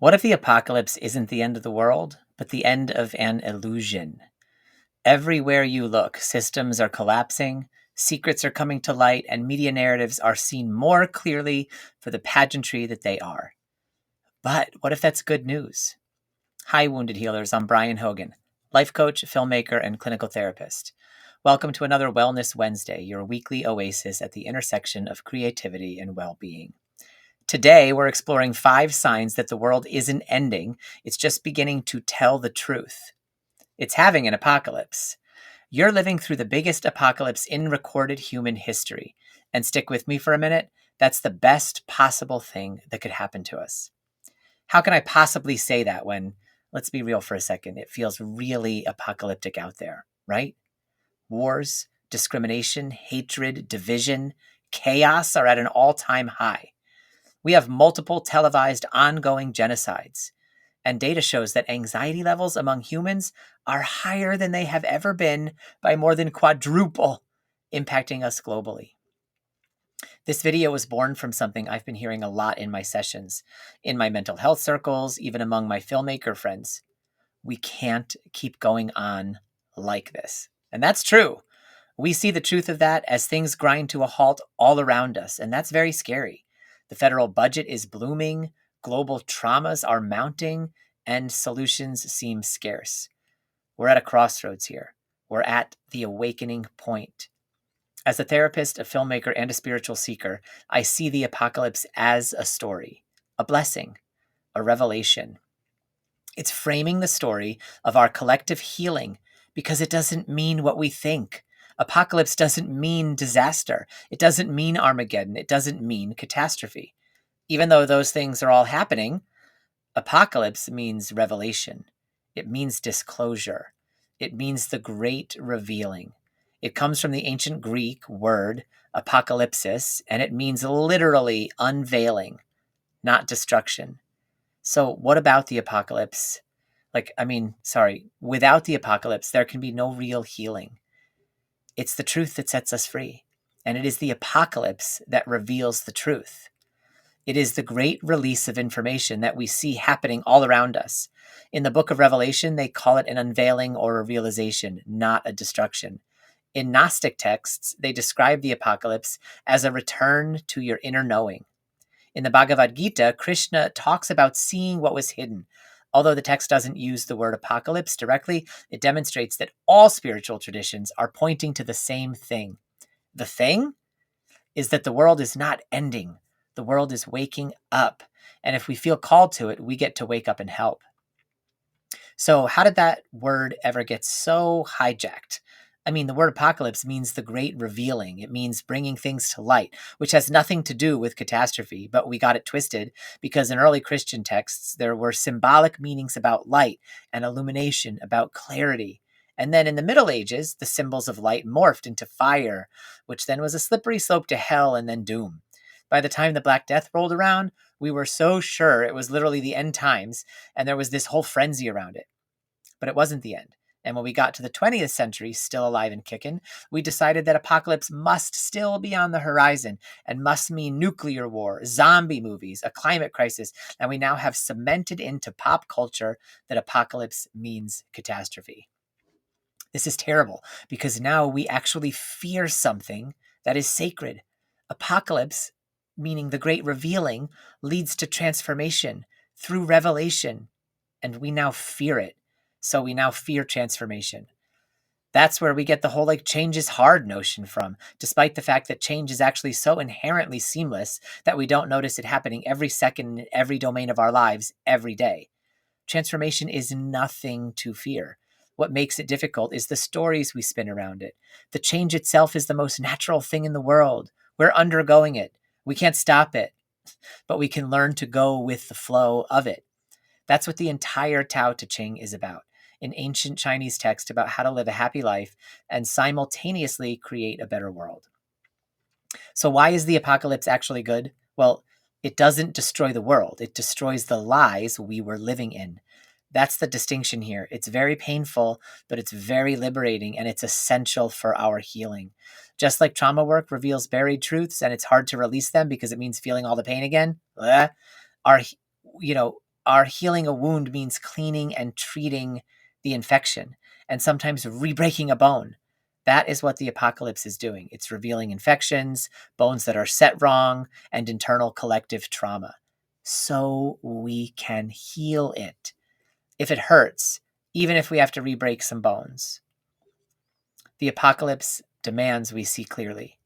What if the apocalypse isn't the end of the world, but the end of an illusion? Everywhere you look, systems are collapsing, secrets are coming to light, and media narratives are seen more clearly for the pageantry that they are. But what if that's good news? Hi, Wounded Healers. I'm Brian Hogan, life coach, filmmaker, and clinical therapist. Welcome to another Wellness Wednesday, your weekly oasis at the intersection of creativity and well-being. Today, we're exploring 5 signs that the world isn't ending, it's just beginning to tell the truth. It's having an apocalypse. You're living through the biggest apocalypse in recorded human history. And stick with me for a minute, that's the best possible thing that could happen to us. How can I possibly say that when, let's be real for a second, it feels really apocalyptic out there, right? Wars, discrimination, hatred, division, chaos are at an all-time high. We have multiple televised ongoing genocides, and data shows that anxiety levels among humans are higher than they have ever been by more than quadruple, impacting us globally. This video was born from something I've been hearing a lot in my sessions, in my mental health circles, even among my filmmaker friends. We can't keep going on like this. And that's true. We see the truth of that as things grind to a halt all around us, and that's very scary. The federal budget is blooming, global traumas are mounting, and solutions seem scarce. We're at a crossroads here. We're at the awakening point. As a therapist, a filmmaker, and a spiritual seeker, I see the apocalypse as a story, a blessing, a revelation. It's framing the story of our collective healing because it doesn't mean what we think. Apocalypse doesn't mean disaster. It doesn't mean Armageddon. It doesn't mean catastrophe. Even though those things are all happening, apocalypse means revelation. It means disclosure. It means the great revealing. It comes from the ancient Greek word apocalypsis, and it means literally unveiling, not destruction. So what about the apocalypse? Without the apocalypse, there can be no real healing. It's the truth that sets us free, and it is the apocalypse that reveals the truth. It is the great release of information that we see happening all around us. In the book of Revelation, they call it an unveiling or a realization, not a destruction. In Gnostic texts, they describe the apocalypse as a return to your inner knowing. In the Bhagavad Gita, Krishna talks about seeing what was hidden. Although the text doesn't use the word apocalypse directly, it demonstrates that all spiritual traditions are pointing to the same thing. The thing is that the world is not ending. The world is waking up. And if we feel called to it, we get to wake up and help. So how did that word ever get so hijacked? The word apocalypse means the great revealing. It means bringing things to light, which has nothing to do with catastrophe, but we got it twisted because in early Christian texts, there were symbolic meanings about light and illumination, about clarity. And then in the Middle Ages, the symbols of light morphed into fire, which then was a slippery slope to hell and then doom. By the time the Black Death rolled around, we were so sure it was literally the end times, and there was this whole frenzy around it. But it wasn't the end. And when we got to the 20th century, still alive and kicking, we decided that apocalypse must still be on the horizon and must mean nuclear war, zombie movies, a climate crisis, and we now have cemented into pop culture that apocalypse means catastrophe. This is terrible because now we actually fear something that is sacred. Apocalypse, meaning the great revealing, leads to transformation through revelation, and we now fear it. So we now fear transformation. That's where we get the whole change is hard notion from, despite the fact that change is actually so inherently seamless that we don't notice it happening every second in every domain of our lives every day. Transformation is nothing to fear. What makes it difficult is the stories we spin around it. The change itself is the most natural thing in the world. We're undergoing it. We can't stop it, but we can learn to go with the flow of it. That's what the entire Tao Te Ching is about. An ancient Chinese text about how to live a happy life and simultaneously create a better world. So why is the apocalypse actually good? Well, it doesn't destroy the world. It destroys the lies we were living in. That's the distinction here. It's very painful, but it's very liberating, and it's essential for our healing. Just like trauma work reveals buried truths, and it's hard to release them because it means feeling all the pain again, our are healing a wound means cleaning and treating the infection, and sometimes re-breaking a bone. That is what the apocalypse is doing. It's revealing infections, bones that are set wrong, and internal collective trauma, so we can heal it if it hurts, even if we have to re-break some bones. The apocalypse demands we see clearly.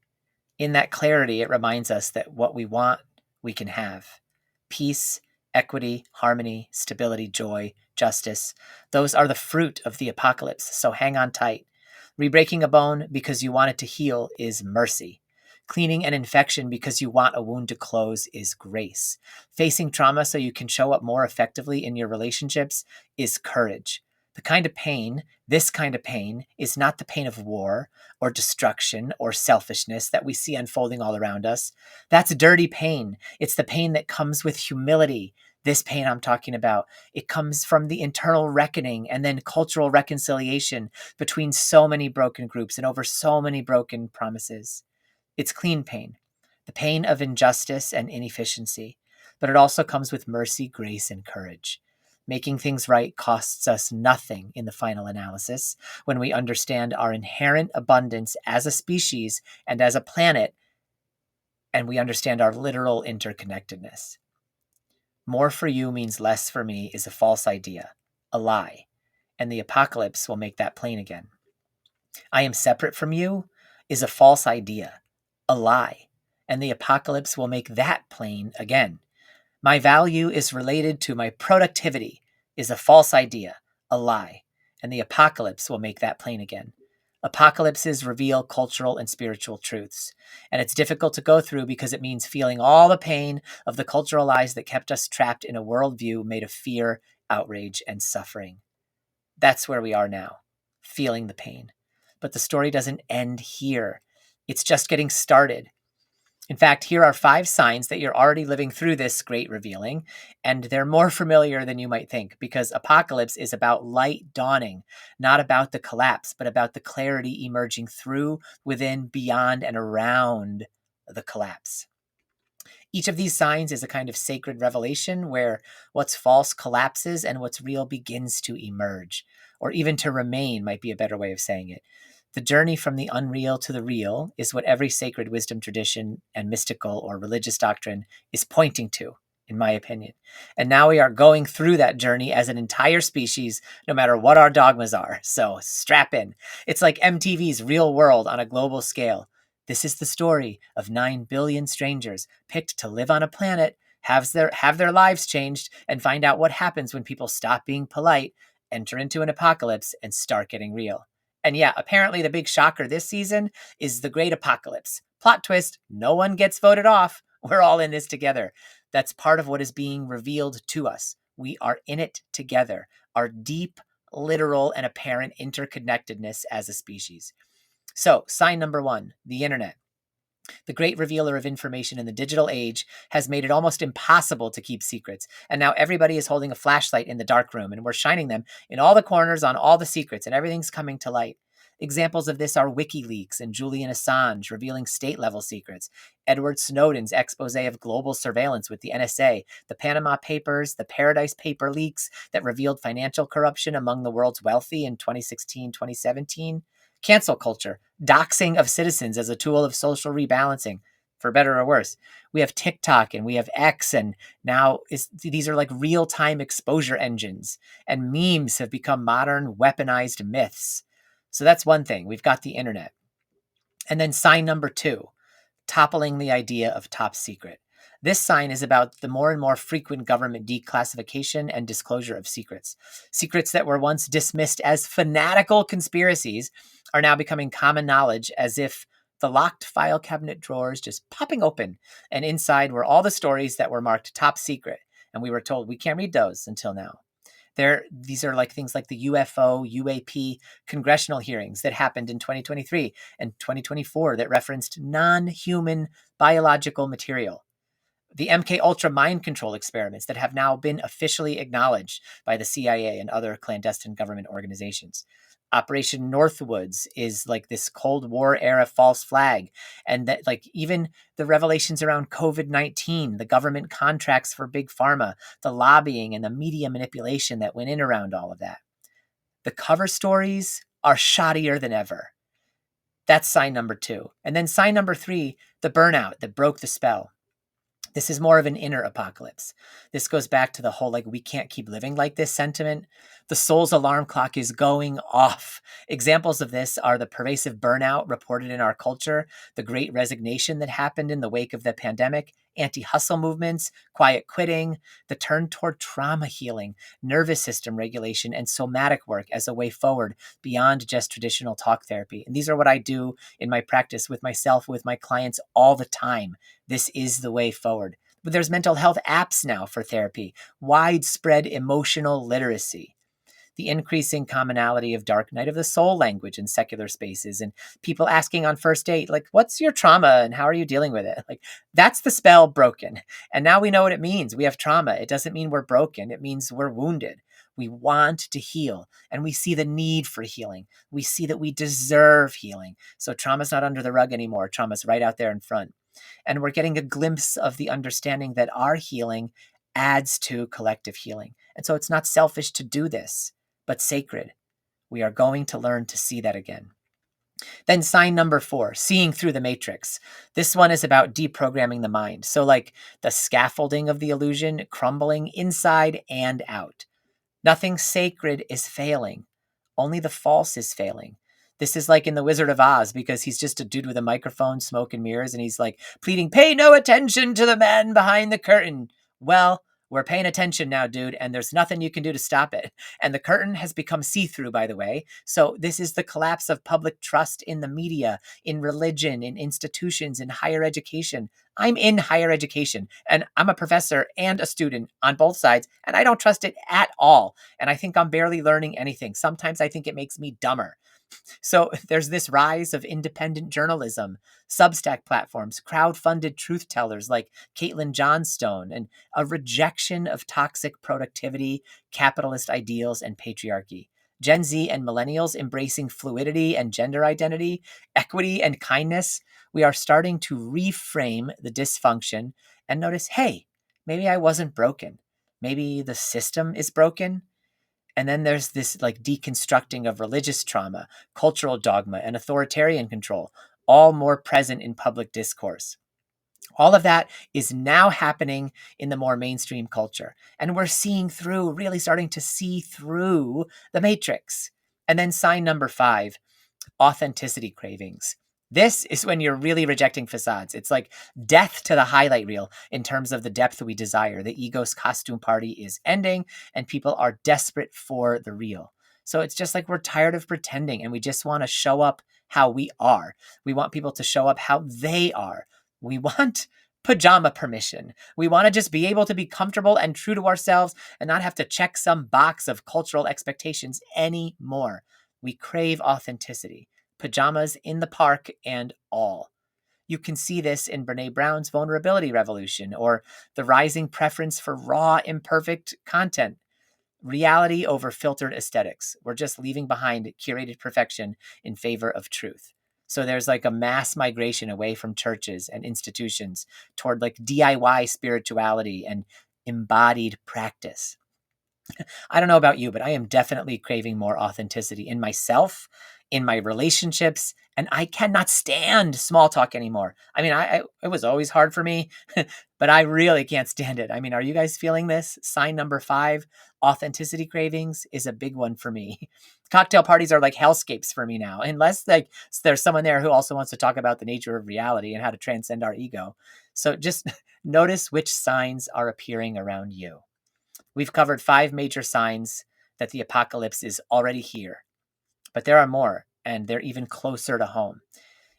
In that clarity, it reminds us that what we want, we can have. Peace, equity, harmony, stability, joy, justice. Those are the fruit of the apocalypse, so hang on tight. Rebreaking a bone because you want it to heal is mercy. Cleaning an infection because you want a wound to close is grace. Facing trauma so you can show up more effectively in your relationships is courage. The kind of pain, this kind of pain, is not the pain of war or destruction or selfishness that we see unfolding all around us. That's dirty pain. It's the pain that comes with humility. This pain I'm talking about, it comes from the internal reckoning and then cultural reconciliation between so many broken groups and over so many broken promises. It's clean pain, the pain of injustice and inefficiency, but it also comes with mercy, grace, and courage. Making things right costs us nothing in the final analysis when we understand our inherent abundance as a species and as a planet, and we understand our literal interconnectedness. More for you means less for me is a false idea, a lie, and the apocalypse will make that plain again. I am separate from you is a false idea, a lie, and the apocalypse will make that plain again. My value is related to my productivity is a false idea, a lie, and the apocalypse will make that plain again. Apocalypses reveal cultural and spiritual truths, and it's difficult to go through because it means feeling all the pain of the cultural lies that kept us trapped in a worldview made of fear, outrage, and suffering. That's where we are now, feeling the pain. But the story doesn't end here. It's just getting started. In fact, here are 5 signs that you're already living through this great revealing, and they're more familiar than you might think, because apocalypse is about light dawning, not about the collapse, but about the clarity emerging through, within, beyond, and around the collapse. Each of these signs is a kind of sacred revelation where what's false collapses and what's real begins to emerge, or even to remain might be a better way of saying it. The journey from the unreal to the real is what every sacred wisdom tradition and mystical or religious doctrine is pointing to, in my opinion. And now we are going through that journey as an entire species, no matter what our dogmas are. So strap in. It's like MTV's Real World on a global scale. This is the story of 9 billion strangers picked to live on a planet, have their lives changed, and find out what happens when people stop being polite, enter into an apocalypse, and start getting real. And yeah, apparently the big shocker this season is the great apocalypse. Plot twist, no one gets voted off. We're all in this together. That's part of what is being revealed to us. We are in it together. Our deep, literal, and apparent interconnectedness as a species. So, sign number 1, the internet. The great revealer of information in the digital age has made it almost impossible to keep secrets. And now everybody is holding a flashlight in the dark room, and we're shining them in all the corners on all the secrets, and everything's coming to light. Examples of this are WikiLeaks and Julian Assange revealing state-level secrets, Edward Snowden's expose of global surveillance with the NSA, the Panama Papers, the Paradise Paper leaks that revealed financial corruption among the world's wealthy in 2016, 2017. Cancel culture, doxing of citizens as a tool of social rebalancing, for better or worse. We have TikTok and we have X, and now these are like real-time exposure engines, and memes have become modern weaponized myths. So that's one thing. We've got the internet. And then sign number 2, toppling the idea of top secret. This sign is about the more and more frequent government declassification and disclosure of secrets. Secrets that were once dismissed as fanatical conspiracies are now becoming common knowledge, as if the locked file cabinet drawers just popping open, and inside were all the stories that were marked top secret, and we were told we can't read those until now. These are like things like the UFO, UAP congressional hearings that happened in 2023 and 2024 that referenced non-human biological material. The MK Ultra mind control experiments that have now been officially acknowledged by the CIA and other clandestine government organizations. Operation Northwoods is like this Cold War era false flag. And that, like, even the revelations around COVID-19, the government contracts for big pharma, the lobbying and the media manipulation that went in around all of that. The cover stories are shoddier than ever. That's sign number 2. And then sign number 3, the burnout that broke the spell. This is more of an inner apocalypse. This goes back to the whole, like, we can't keep living like this sentiment. The soul's alarm clock is going off. Examples of this are the pervasive burnout reported in our culture, the Great Resignation that happened in the wake of the pandemic, anti-hustle movements, quiet quitting, the turn toward trauma healing, nervous system regulation, and somatic work as a way forward beyond just traditional talk therapy. And these are what I do in my practice with myself, with my clients all the time. This is the way forward. But there's mental health apps now for therapy, widespread emotional literacy, the increasing commonality of dark night of the soul language in secular spaces, and people asking on first date, like, what's your trauma and how are you dealing with it? Like, that's the spell broken. And now we know what it means. We have trauma. It doesn't mean we're broken. It means we're wounded. We want to heal, and we see the need for healing. We see that we deserve healing. So trauma's not under the rug anymore. Trauma's right out there in front. And we're getting a glimpse of the understanding that our healing adds to collective healing. And so it's not selfish to do this, but sacred. We are going to learn to see that again. Then sign number 4, seeing through the matrix. This one is about deprogramming the mind. So like the scaffolding of the illusion crumbling inside and out. Nothing sacred is failing. Only the false is failing. This is like in The Wizard of Oz, because he's just a dude with a microphone, smoke and mirrors, and he's like pleading, pay no attention to the man behind the curtain. Well, we're paying attention now, dude, and there's nothing you can do to stop it. And the curtain has become see-through, by the way. So this is the collapse of public trust in the media, in religion, in institutions, in higher education. I'm in higher education, and I'm a professor and a student on both sides, and I don't trust it at all. And I think I'm barely learning anything. Sometimes I think it makes me dumber. So there's this rise of independent journalism, Substack platforms, crowd-funded truth tellers like Caitlin Johnstone, and a rejection of toxic productivity, capitalist ideals, and patriarchy. Gen Z and millennials embracing fluidity and gender identity, equity and kindness. We are starting to reframe the dysfunction and notice, hey, maybe I wasn't broken. Maybe the system is broken. And then there's this like deconstructing of religious trauma, cultural dogma, and authoritarian control, all more present in public discourse. All of that is now happening in the more mainstream culture. And we're seeing through, really starting to see through the matrix. And then sign number 5, authenticity cravings. This is when you're really rejecting facades. It's like death to the highlight reel in terms of the depth we desire. The ego's costume party is ending, and people are desperate for the real. So it's just like we're tired of pretending, and we just want to show up how we are. We want people to show up how they are. We want pajama permission. We want to just be able to be comfortable and true to ourselves and not have to check some box of cultural expectations anymore. We crave authenticity. Pajamas in the park and all. You can see this in Brene Brown's vulnerability revolution, or the rising preference for raw, imperfect content. Reality over filtered aesthetics. We're just leaving behind curated perfection in favor of truth. So there's like a mass migration away from churches and institutions toward like DIY spirituality and embodied practice. I don't know about you, but I am definitely craving more authenticity in myself, in my relationships, and I cannot stand small talk anymore. I mean, it was always hard for me, but I really can't stand it. I mean, are you guys feeling this? Sign number 5, authenticity cravings, is a big one for me. Cocktail parties are like hellscapes for me now, unless like there's someone there who also wants to talk about the nature of reality and how to transcend our ego. So just notice which signs are appearing around you. We've covered 5 major signs that the apocalypse is already here, but there are more, and they're even closer to home.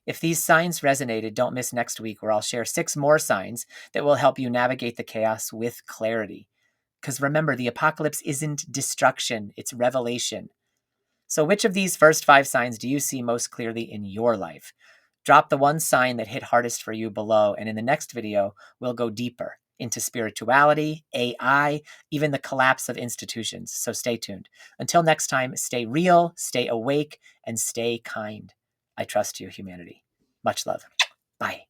If these signs resonated, don't miss next week, where I'll share 6 more signs that will help you navigate the chaos with clarity. Because remember, the apocalypse isn't destruction, it's revelation. So which of these first 5 signs do you see most clearly in your life? Drop the one sign that hit hardest for you below, and in the next video, we'll go deeper into spirituality, AI, even the collapse of institutions. So stay tuned. Until next time, stay real, stay awake, and stay kind. I trust you, humanity. Much love. Bye.